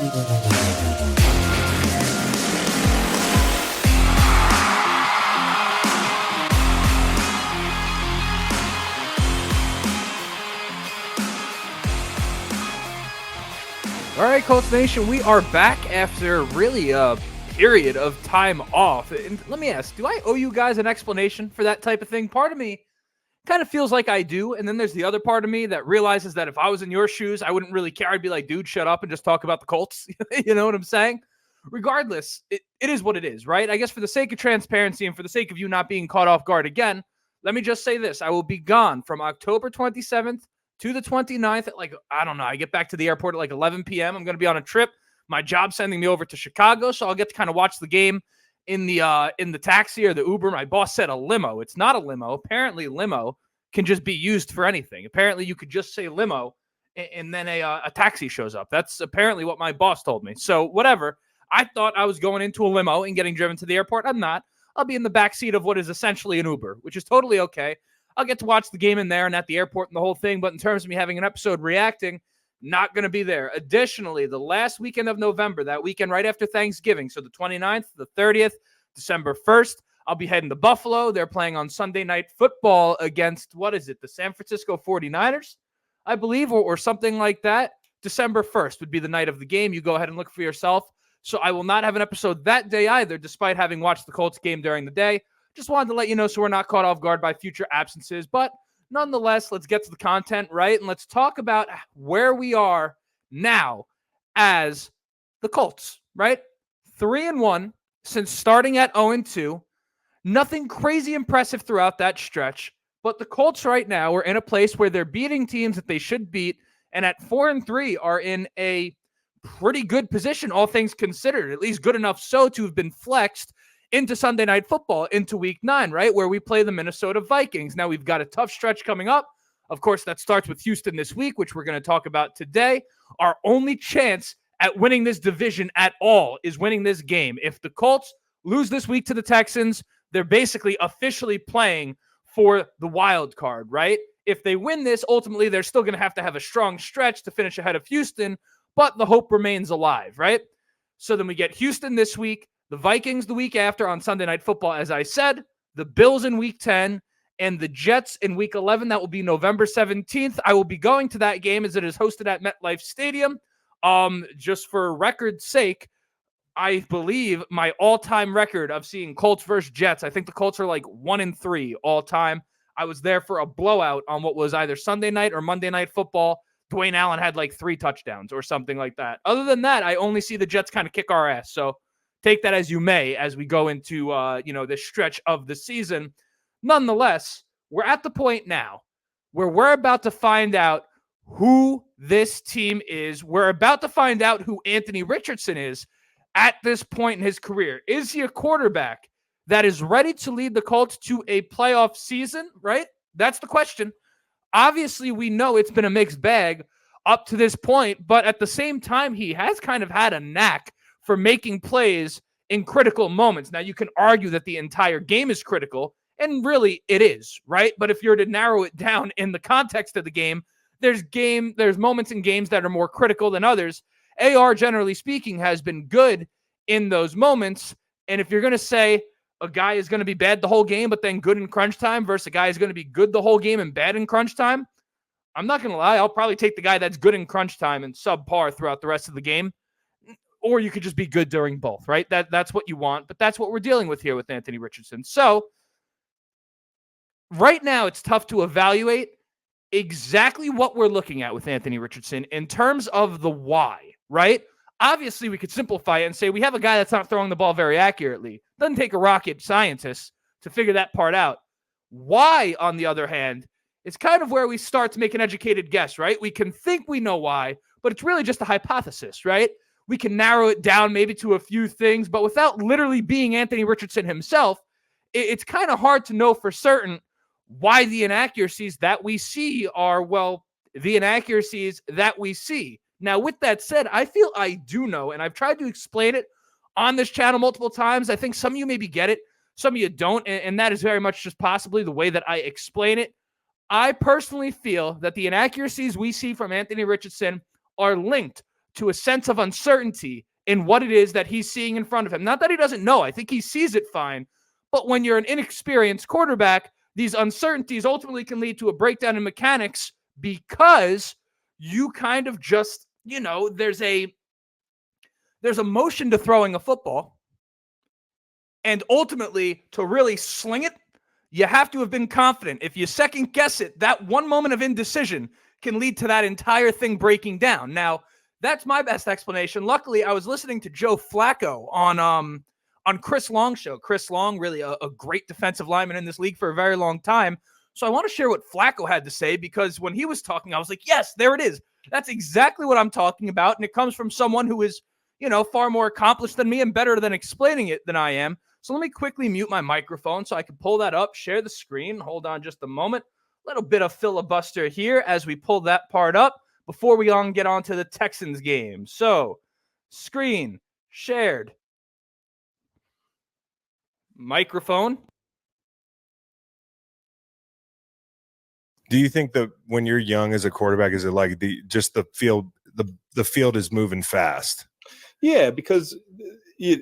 All right, Colts Nation, we are back after really a period of time off. And let me ask, do I owe you guys an explanation for that type of thing? Part of me kind of feels like I do, and then there's the other part of me that realizes that if I was in your shoes, I wouldn't really care. I'd be like, dude, shut up and just talk about the Colts. You know what I'm saying? Regardless, it is what it is, right? I guess for the sake of transparency and for the sake of you not being caught off guard again, let me just say this. I will be gone from October 27th to the 29th at I don't know, I get back to the airport at 11 p.m. I'm going to be on a trip. My job's sending me over to Chicago, so I'll get to kind of watch the game in the taxi or the Uber. My boss said a limo. It's not a limo. Apparently, limo can just be used for anything. Apparently, you could just say limo, and then a taxi shows up. That's apparently what my boss told me. So whatever. I thought I was going into a limo and getting driven to the airport. I'm not. I'll be in the backseat of what is essentially an Uber, which is totally okay. I'll get to watch the game in there and at the airport and the whole thing. But in terms of me having an episode reacting, not going to be there. Additionally, the last weekend of November, that weekend right after Thanksgiving, so the 29th, the 30th, December 1st, I'll be heading to Buffalo. They're playing on Sunday Night Football against, the San Francisco 49ers, I believe, or something like that. December 1st would be the night of the game. You go ahead and look for yourself. So I will not have an episode that day either, despite having watched the Colts game during the day. Just wanted to let you know so we're not caught off guard by future absences. But nonetheless, let's get to the content, right? And let's talk about where we are now as the Colts, right? 3-1 since starting at 0-2. Nothing crazy impressive throughout that stretch. But the Colts right now are in a place where they're beating teams that they should beat. And at 4-3 are in a pretty good position, all things considered. At least good enough so to have been flexed into Sunday Night Football, into Week 9, right, where we play the Minnesota Vikings. Now, we've got a tough stretch coming up. Of course, that starts with Houston this week, which we're going to talk about today. Our only chance at winning this division at all is winning this game. If the Colts lose this week to the Texans, they're basically officially playing for the wild card, right? If they win this, ultimately, they're still going to have a strong stretch to finish ahead of Houston, but the hope remains alive, right? So then we get Houston this week, the Vikings the week after on Sunday Night Football, as I said, the Bills in Week 10, and the Jets in Week 11. That will be November 17th. I will be going to that game as it is hosted at MetLife Stadium. Just for record's sake, I believe my all-time record of seeing Colts versus Jets, I think the Colts are 1-3 all-time. I was there for a blowout on what was either Sunday night or Monday Night Football. Dwayne Allen had 3 touchdowns or something like that. Other than that, I only see the Jets kind of kick our ass. So take that as you may as we go into, this stretch of the season. Nonetheless, we're at the point now where we're about to find out who this team is. We're about to find out who Anthony Richardson is at this point in his career. Is he a quarterback that is ready to lead the Colts to a playoff season, right? That's the question. Obviously, we know it's been a mixed bag up to this point, but at the same time, he has kind of had a knack for making plays in critical moments. Now, you can argue that the entire game is critical, and really it is, right? But if you're to narrow it down in the context of the game, there's moments in games that are more critical than others. AR, generally speaking, has been good in those moments. And if you're going to say a guy is going to be bad the whole game, but then good in crunch time versus a guy is going to be good the whole game and bad in crunch time, I'm not going to lie. I'll probably take the guy that's good in crunch time and subpar throughout the rest of the game. Or you could just be good during both, right? That's what you want, but that's what we're dealing with here with Anthony Richardson. So right now it's tough to evaluate exactly what we're looking at with Anthony Richardson in terms of the why, right? Obviously, we could simplify it and say we have a guy that's not throwing the ball very accurately. Doesn't take a rocket scientist to figure that part out. Why, on the other hand, is kind of where we start to make an educated guess, right? We can think we know why, but it's really just a hypothesis, right? We can narrow it down maybe to a few things, but without literally being Anthony Richardson himself, it's kind of hard to know for certain why the inaccuracies that we see are, the inaccuracies that we see. Now, with that said, I feel I do know, and I've tried to explain it on this channel multiple times. I think some of you maybe get it, some of you don't, and that is very much just possibly the way that I explain it. I personally feel that the inaccuracies we see from Anthony Richardson are linked to a sense of uncertainty in what it is that he's seeing in front of him. Not that he doesn't know. I think he sees it fine. But when you're an inexperienced quarterback, these uncertainties ultimately can lead to a breakdown in mechanics because you kind of just, there's a motion to throwing a football. And ultimately, to really sling it, you have to have been confident. If you second guess it, that one moment of indecision can lead to that entire thing breaking down. Now, that's my best explanation. Luckily, I was listening to Joe Flacco on Chris Long's show. Chris Long, really a great defensive lineman in this league for a very long time. So I want to share what Flacco had to say, because when he was talking, I was like, yes, there it is. That's exactly what I'm talking about. And it comes from someone who is, far more accomplished than me and better than explaining it than I am. So let me quickly mute my microphone so I can pull that up, share the screen. Hold on just a moment. A little bit of filibuster here as we pull that part up before we get on to the Texans game. So, screen shared. Microphone. Do you think that when you're young as a quarterback, is it like the field, the field is moving fast? Yeah, because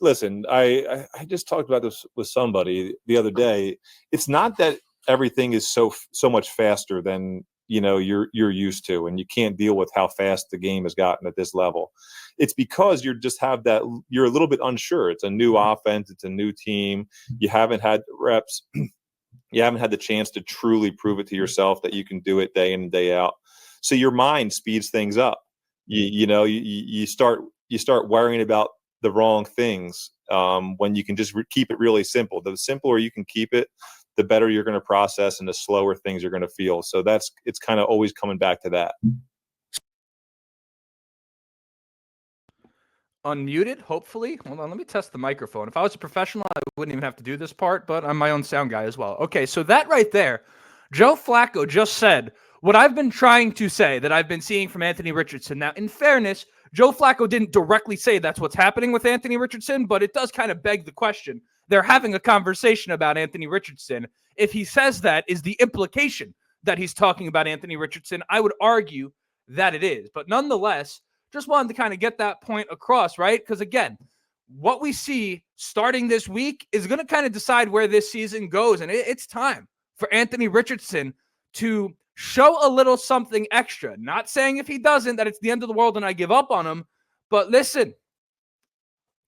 listen, I just talked about this with somebody the other day. It's not that everything is so much faster than you're used to, and you can't deal with how fast the game has gotten at this level. It's because you're a little bit unsure. It's a new offense. It's a new team. You haven't had reps. You haven't had the chance to truly prove it to yourself that you can do it day in and day out. So your mind speeds things up. You start worrying about the wrong things when you can just keep it really simple. The simpler you can keep it, the better you're going to process and the slower things you're going to feel. So it's kind of always coming back to that. Unmuted, hopefully. Hold on, let me test the microphone. If I was a professional, I wouldn't even have to do this part, but I'm my own sound guy as well. Okay, so that right there, Joe Flacco just said what I've been trying to say that I've been seeing from Anthony Richardson. Now, in fairness, Joe Flacco didn't directly say that's what's happening with Anthony Richardson, but it does kind of beg the question. They're having a conversation about Anthony Richardson. If he says that, is the implication that he's talking about Anthony Richardson? I would argue that it is. But nonetheless, just wanted to kind of get that point across, right? Because again, what we see starting this week is going to kind of decide where this season goes. And it's time for Anthony Richardson to show a little something extra. Not saying if he doesn't, that it's the end of the world and I give up on him. But listen,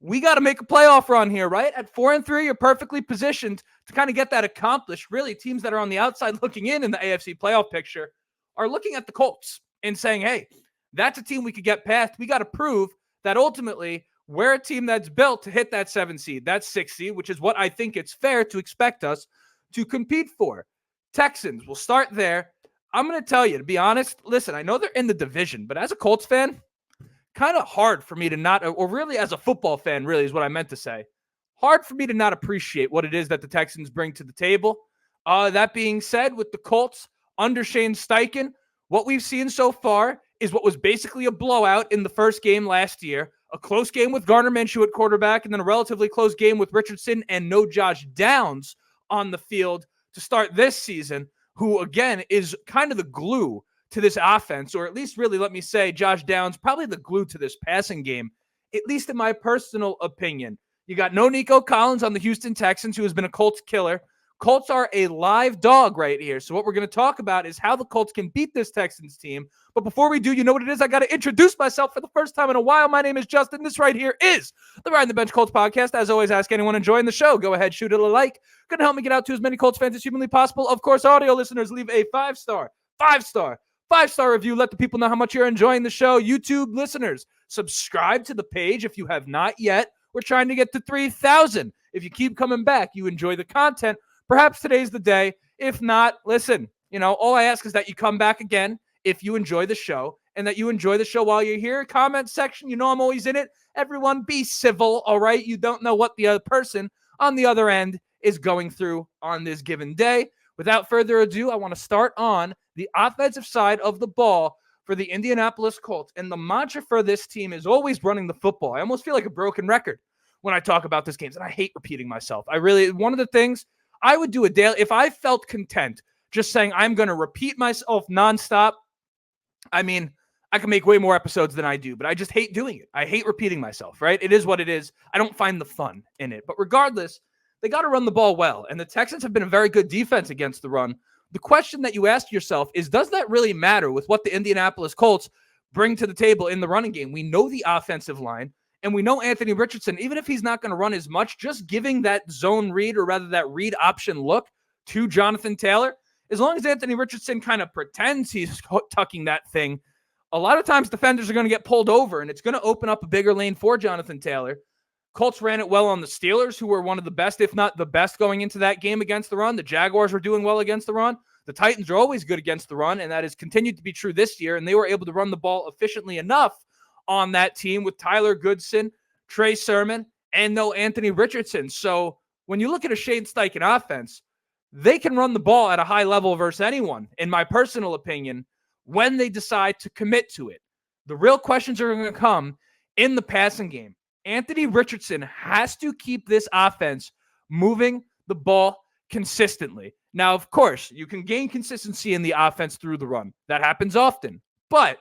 we got to make a playoff run here, right? At 4-3, you're perfectly positioned to kind of get that accomplished. Really, teams that are on the outside looking in the AFC playoff picture are looking at the Colts and saying, hey, that's a team we could get past. We got to prove that ultimately we're a team that's built to hit that 7 seed, that 6 seed, which is what I think it's fair to expect us to compete for. Texans, we'll start there. I'm going to tell you, to be honest, listen, I know they're in the division, but as a Colts fan, kind of hard for me to not, or really as a football fan, really is what I meant to say. Hard for me to not appreciate what it is that the Texans bring to the table. That being said, with the Colts under Shane Steichen, what we've seen so far is what was basically a blowout in the first game last year, a close game with Gardner Minshew at quarterback, and then a relatively close game with Richardson and no Josh Downs on the field to start this season, who, again, is kind of the glue to this offense, or at least really, let me say, Josh Downs, probably the glue to this passing game, at least in my personal opinion. You got no Nico Collins on the Houston Texans, who has been a Colts killer. Colts are a live dog right here. So what we're going to talk about is how the Colts can beat this Texans team. But before we do, you know what it is? I got to introduce myself for the first time in a while. My name is Justin. This right here is the Riding the Bench Colts podcast. As always, ask anyone enjoying the show. Go ahead, shoot it a like. Going to help me get out to as many Colts fans as humanly possible. Of course, audio listeners, leave a five-star review. Let the people know how much you're enjoying the show. YouTube listeners, subscribe to the page if you have not yet. We're trying to get to 3,000. If you keep coming back, you enjoy the content, perhaps today's the day. If not, listen, all I ask is that you come back again if you enjoy the show, and that you enjoy the show while you're here. Comment section, I'm always in it. Everyone be civil, all right? You don't know what the other person on the other end is going through on this given day. Without further ado, I want to start on the offensive side of the ball for the Indianapolis Colts. And the mantra for this team is always running the football. I almost feel like a broken record when I talk about this game, and I hate repeating myself. One of the things I would do a daily, if I felt content just saying I'm going to repeat myself nonstop, I I can make way more episodes than I do, but I just hate doing it. I hate repeating myself, right? It is what it is. I don't find the fun in it. But regardless, they got to run the ball well. And the Texans have been a very good defense against the run. The question that you ask yourself is, does that really matter with what the Indianapolis Colts bring to the table in the running game? We know the offensive line, and we know Anthony Richardson, even if he's not going to run as much, just giving that zone read, or rather that read option look to Jonathan Taylor, as long as Anthony Richardson kind of pretends he's tucking that thing, a lot of times defenders are going to get pulled over, and it's going to open up a bigger lane for Jonathan Taylor. Colts ran it well on the Steelers, who were one of the best, if not the best, going into that game against the run. The Jaguars were doing well against the run. The Titans are always good against the run, and that has continued to be true this year, and they were able to run the ball efficiently enough on that team with Tyler Goodson, Trey Sermon, and no Anthony Richardson. So when you look at a Shane Steichen offense, they can run the ball at a high level versus anyone, in my personal opinion, when they decide to commit to it. The real questions are going to come in the passing game. Anthony Richardson has to keep this offense moving the ball consistently. Now, of course, you can gain consistency in the offense through the run. That happens often. But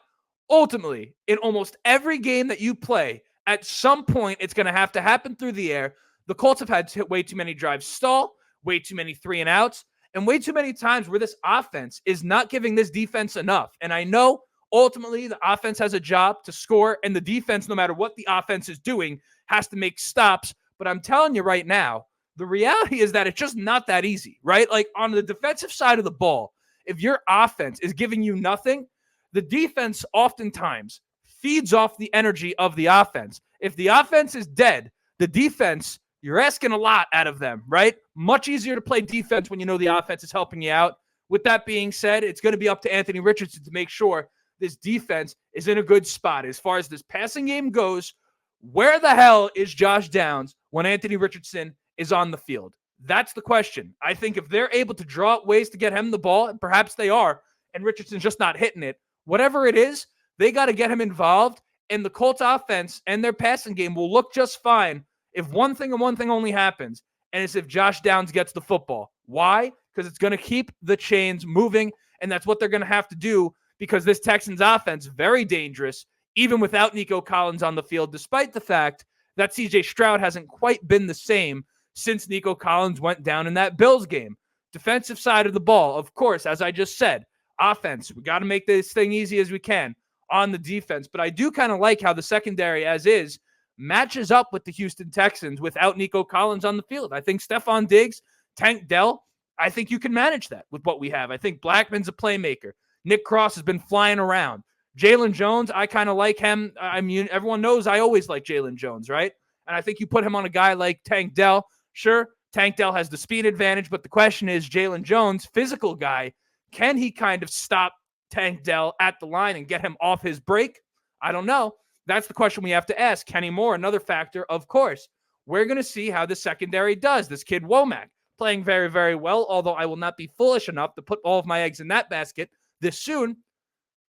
ultimately, in almost every game that you play, at some point, it's going to have to happen through the air. The Colts have had way too many drives stall, way too many 3-and-outs, and way too many times where this offense is not giving this defense enough. And I know ultimately the offense has a job to score, and the defense, no matter what the offense is doing, has to make stops. But I'm telling you right now, the reality is that it's just not that easy, right? Like on the defensive side of the ball, if your offense is giving you nothing, the defense oftentimes feeds off the energy of the offense. If the offense is dead, the defense, you're asking a lot out of them, right? Much easier to play defense when you know the offense is helping you out. With that being said, it's going to be up to Anthony Richardson to make sure this defense is in a good spot. As far as this passing game goes, where the hell is Josh Downs when Anthony Richardson is on the field? That's the question. I think if they're able to draw up ways to get him the ball, and perhaps they are, and Richardson's just not hitting it, whatever it is, they got to get him involved, and the Colts offense and their passing game will look just fine if one thing and one thing only happens, and it's if Josh Downs gets the football. Why? Because it's going to keep the chains moving, and that's what they're going to have to do, because this Texans offense, very dangerous, even without Nico Collins on the field, despite the fact that C.J. Stroud hasn't quite been the same since Nico Collins went down in that Bills game. Defensive side of the ball, of course, as I just said, offense, we got to make this thing easy as we can on the defense. But I do kind of like how the secondary as is matches up with the Houston Texans without Nico Collins on the field. I think Stephon Diggs, Tank Dell, I think you can manage that with what we have. I think Blackman's a playmaker. Nick Cross has been flying around. Jalen Jones, I kind of like him. I mean, everyone knows I always like Jalen Jones, right? And I think you put him on a guy like Tank Dell. Sure, Tank Dell has the speed advantage, but the question is, Jalen Jones, physical guy, can he kind of stop Tank Dell at the line and get him off his break? I don't know. That's the question we have to ask. Kenny Moore, another factor, of course. We're going to see how the secondary does. This kid Womack playing very, very well, although I will not be foolish enough to put all of my eggs in that basket this soon.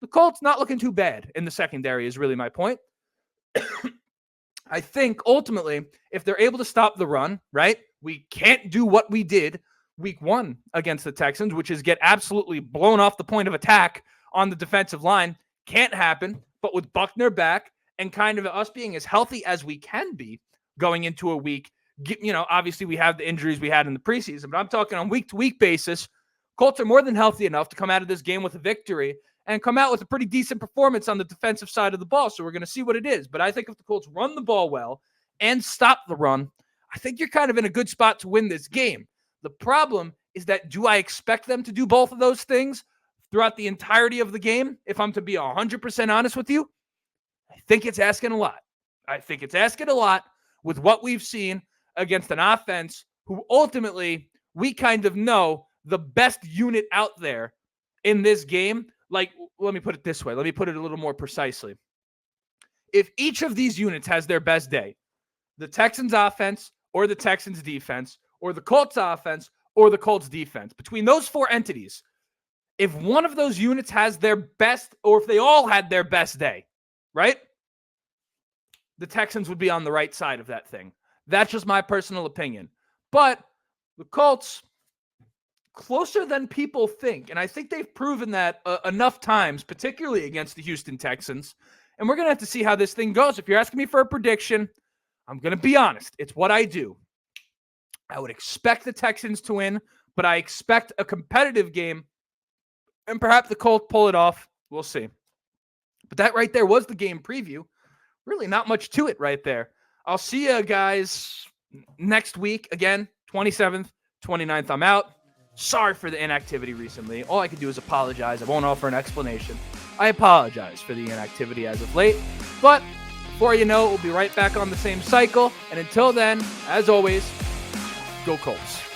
The Colts not looking too bad in the secondary is really my point. I think ultimately, if they're able to stop the run, right, we can't do what we did week 1 against the Texans, which is get absolutely blown off the point of attack on the defensive line. Can't happen. But with Buckner back and kind of us being as healthy as we can be going into a week, you know, obviously we have the injuries we had in the preseason, but I'm talking on week-to-week basis, Colts are more than healthy enough to come out of this game with a victory and come out with a pretty decent performance on the defensive side of the ball. So we're going to see what it is. But I think if the Colts run the ball well and stop the run, I think you're kind of in a good spot to win this game. The problem is that, do I expect them to do both of those things throughout the entirety of the game? If I'm to be 100% honest with you, I think it's asking a lot. I think it's asking a lot with what we've seen against an offense who ultimately we kind of know the best unit out there in this game. Like, let me put it this way. Let me put it a little more precisely. If each of these units has their best day, the Texans offense or the Texans defense or the Colts offense or the Colts defense, between those four entities, if one of those units has their best, or if they all had their best day, right? The Texans would be on the right side of that thing. That's just my personal opinion. But the Colts, closer than people think. And I think they've proven that enough times, particularly against the Houston Texans. And we're going to have to see how this thing goes. If you're asking me for a prediction, I'm going to be honest. It's what I do. I would expect the Texans to win, but I expect a competitive game. And perhaps the Colts pull it off. We'll see. But that right there was the game preview. Really not much to it right there. I'll see you guys next week. Again, 27th, 29th, I'm out. Sorry for the inactivity recently. All I can do is apologize. I won't offer an explanation. I apologize for the inactivity as of late. But before you know it, we'll be right back on the same cycle. And until then, as always, go Colts.